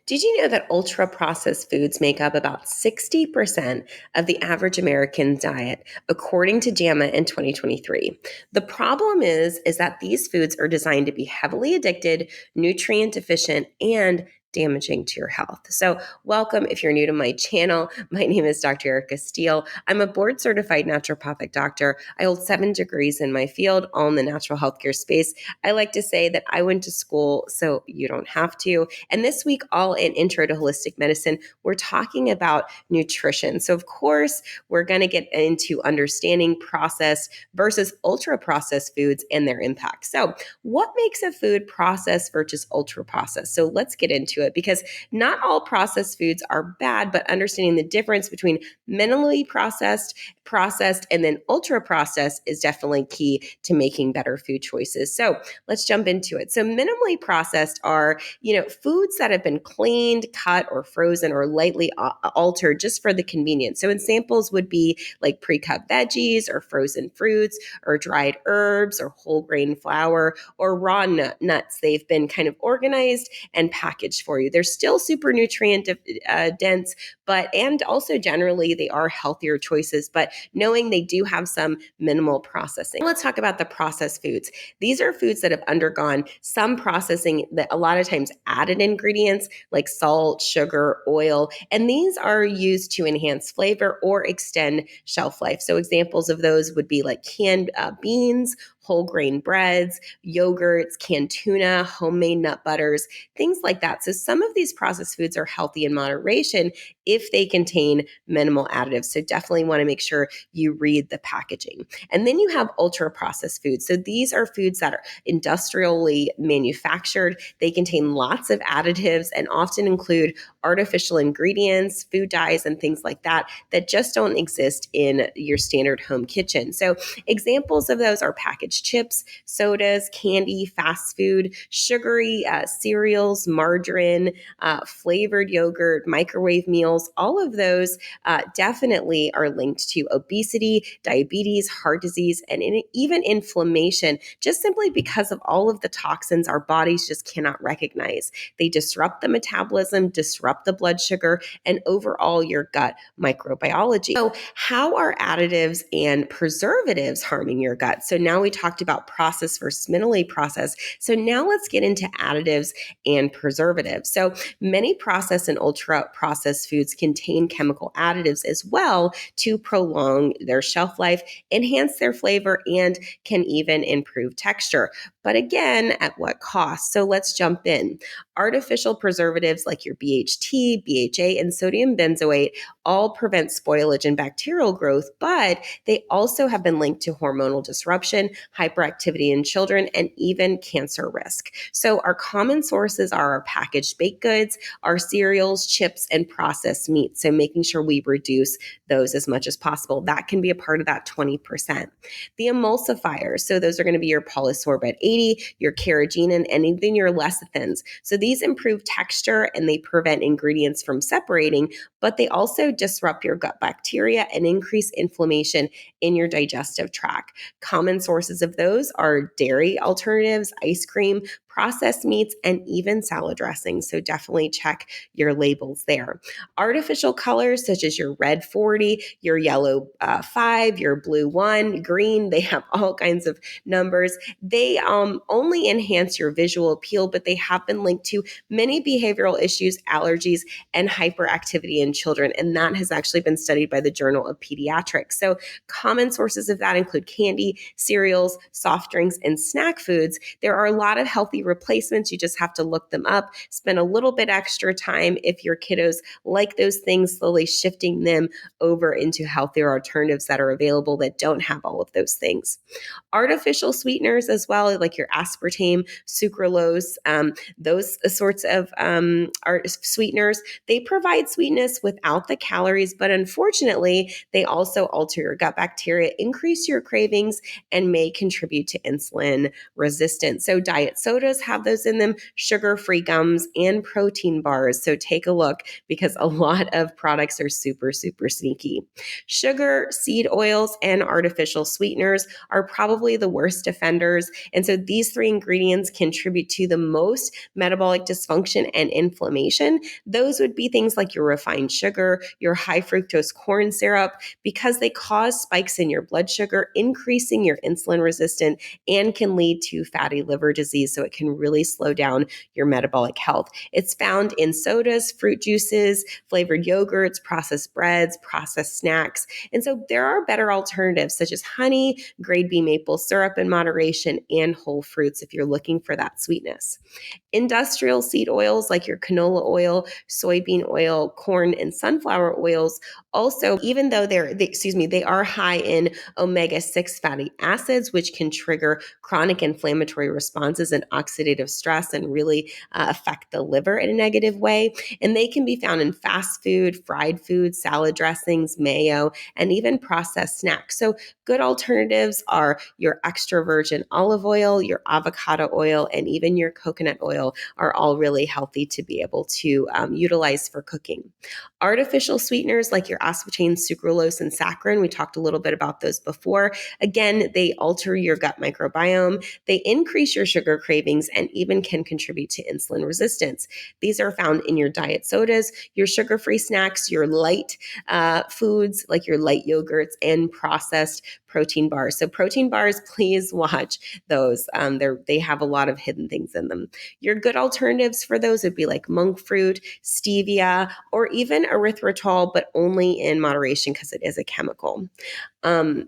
Did you know that ultra processed foods make up about 60% of the average American diet, according to JAMA in 2023? The problem is that these foods are designed to be heavily addicted, nutrient deficient, and damaging to your health. So welcome if you're new to my channel. My name is Dr. Erica Steele. I'm a board certified naturopathic doctor. I hold 7 degrees in my field, all in the natural healthcare space. I like to say that I went to school so you don't have to. And this week, all in Intro to Holistic Medicine, we're talking about nutrition. So of course, we're going to get into understanding processed versus ultra processed foods and their impact. So what makes a food processed versus ultra processed? So let's get into it, because not all processed foods are bad, but understanding the difference between minimally processed, and then ultra processed is definitely key to making better food choices. So let's jump into it. So minimally processed are, foods that have been cleaned, cut, or frozen or lightly altered just for the convenience. So examples would be like pre-cut veggies or frozen fruits or dried herbs or whole grain flour or raw nuts. They've been kind of organized and packaged for you. They're still super nutrient dense, and also generally they are healthier choices, but knowing they do have some minimal processing. Let's talk about the processed foods. These are foods that have undergone some processing that a lot of times added ingredients like salt, sugar, oil, and these are used to enhance flavor or extend shelf life. So examples of those would be like canned beans, whole grain breads, yogurts, canned tuna, homemade nut butters, things like that. So some of these processed foods are healthy in moderation if they contain minimal additives. So definitely want to make sure you read the packaging. And then you have ultra processed foods. So these are foods that are industrially manufactured. They contain lots of additives and often include artificial ingredients, food dyes, and things like that just don't exist in your standard home kitchen. So examples of those are packaged chips, sodas, candy, fast food, sugary cereals, margarine, flavored yogurt, microwave meals. All of those definitely are linked to obesity, diabetes, heart disease, and even inflammation, just simply because of all of the toxins our bodies just cannot recognize. They disrupt the metabolism, disrupt the blood sugar, and overall your gut microbiology. So how are additives and preservatives harming your gut? So now we talked about processed versus minimally processed. So now let's get into additives and preservatives. So many processed and ultra processed foods contain chemical additives as well to prolong their shelf life, enhance their flavor, and can even improve texture. But again, at what cost? So let's jump in. Artificial preservatives like your BHT, BHA, and sodium benzoate all prevent spoilage and bacterial growth, but they also have been linked to hormonal disruption, hyperactivity in children, and even cancer risk. So our common sources are our packaged baked goods, our cereals, chips, and processed meats. So making sure we reduce those as much as possible. That can be a part of that 20%. The emulsifiers, so those are going to be your polysorbate 80, your carrageenan, and even your lecithins. So these improve texture and they prevent ingredients from separating, but they also disrupt your gut bacteria and increase inflammation in your digestive tract. Common sources of those are dairy alternatives, ice cream, processed meats, and even salad dressings. So definitely check your labels there. Artificial colors such as your red 40, your yellow 5, your blue 1, green, they have all kinds of numbers. They only enhance your visual appeal, but they have been linked to many behavioral issues, allergies, and hyperactivity in children. And that has actually been studied by the Journal of Pediatrics. So common sources of that include candy, cereals, soft drinks, and snack foods. There are a lot of healthy replacements. You just have to look them up, spend a little bit extra time if your kiddos like those things, slowly shifting them over into healthier alternatives that are available that don't have all of those things. Artificial sweeteners as well, like your aspartame, sucralose, those sorts of sweeteners, they provide sweetness without the calories, but unfortunately, they also alter your gut bacteria bacteria increase your cravings and may contribute to insulin resistance. So diet sodas have those in them, sugar-free gums, and protein bars. So take a look because a lot of products are super, super sneaky. Sugar, seed oils, and artificial sweeteners are probably the worst offenders. And so these three ingredients contribute to the most metabolic dysfunction and inflammation. Those would be things like your refined sugar, your high fructose corn syrup, because they cause spikes in your blood sugar, increasing your insulin resistance, and can lead to fatty liver disease. So it can really slow down your metabolic health. It's found in sodas, fruit juices, flavored yogurts, processed breads, processed snacks. And so there are better alternatives such as honey, grade B maple syrup in moderation, and whole fruits if you're looking for that sweetness. Industrial seed oils like your canola oil, soybean oil, corn, and sunflower oils also, even though they are high in omega-6 fatty acids, which can trigger chronic inflammatory responses and oxidative stress and really affect the liver in a negative way. And they can be found in fast food, fried food, salad dressings, mayo, and even processed snacks. So good alternatives are your extra virgin olive oil, your avocado oil, and even your coconut oil are all really healthy to be able to utilize for cooking. Artificial sweeteners like your aspartame, sucralose, and saccharin, we talked a little bit about those before. Again, they alter your gut microbiome, they increase your sugar cravings, and even can contribute to insulin resistance. These are found in your diet sodas, your sugar-free snacks, your light foods like your light yogurts, and processed protein bars. So protein bars, please watch those. They have a lot of hidden things in them. Your good alternatives for those would be like monk fruit, stevia, or even erythritol, but only in moderation because it is a chemical.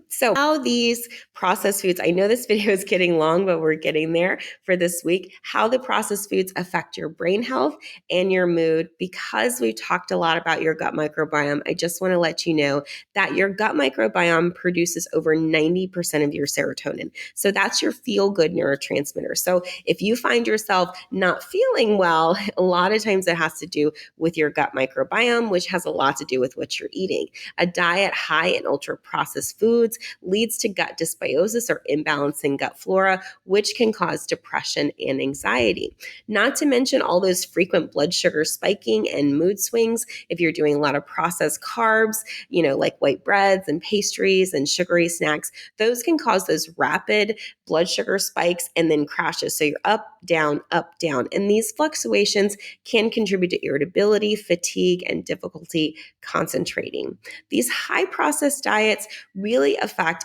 So how these processed foods, I know this video is getting long, but we're getting there for this week, how the processed foods affect your brain health and your mood. Because we talked a lot about your gut microbiome, I just want to let you know that your gut microbiome produces over 90% of your serotonin. So that's your feel-good neurotransmitter. So if you find yourself not feeling well, a lot of times it has to do with your gut microbiome, which has a lot to do with what you're eating. A diet high in ultra-processed foods leads to gut dysbiosis or imbalance in gut flora, which can cause depression and anxiety. Not to mention all those frequent blood sugar spiking and mood swings. If you're doing a lot of processed carbs, like white breads and pastries and sugary snacks, those can cause those rapid blood sugar spikes and then crashes. So you're up, down, up, down. And these fluctuations can contribute to irritability, fatigue, and difficulty concentrating. These high processed diets really affect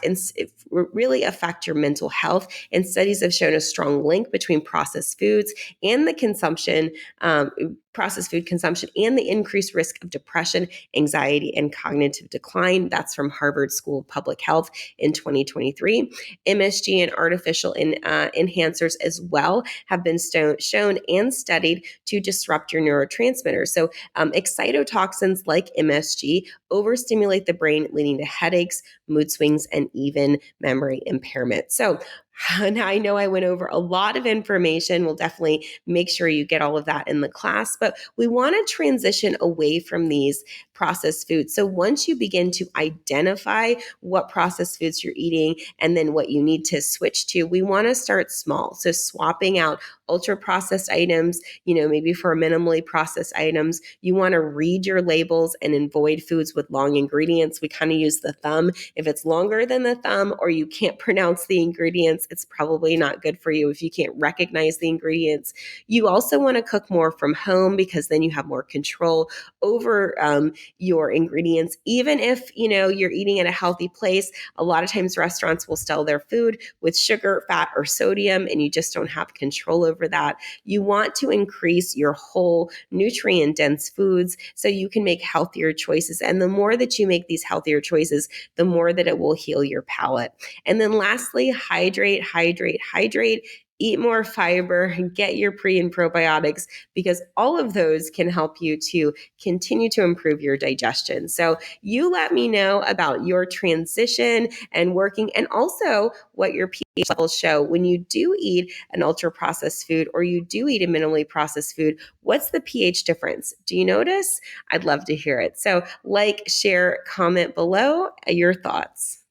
your mental health, and studies have shown a strong link between processed foods and the processed food consumption and the increased risk of depression, anxiety, and cognitive decline. That's from Harvard School of Public Health in 2023. MSG and artificial enhancers as well have been shown and studied to disrupt your neurotransmitters. So excitotoxins like MSG overstimulate the brain, leading to headaches, mood swings, and even memory impairment. So now I know I went over a lot of information. We'll definitely make sure you get all of that in the class, but we want to transition away from these processed foods. So once you begin to identify what processed foods you're eating and then what you need to switch to, we want to start small. So swapping out ultra processed items, maybe for minimally processed items, you want to read your labels and avoid foods with long ingredients. We kind of use the thumb. If it's longer than the thumb or you can't pronounce the ingredients, it's probably not good for you if you can't recognize the ingredients. You also want to cook more from home because then you have more control over your ingredients. Even if, you're eating at a healthy place, a lot of times restaurants will sell their food with sugar, fat, or sodium, and you just don't have control over that. You want to increase your whole nutrient-dense foods so you can make healthier choices. And the more that you make these healthier choices, the more that it will heal your palate. And then lastly, hydrate. Eat more fiber, get your pre and probiotics, because all of those can help you to continue to improve your digestion. So you let me know about your transition and working, and also what your pH levels show when you do eat an ultra processed food or you do eat a minimally processed food. What's the pH difference? Do you notice? I'd love to hear it. So share, comment below your thoughts.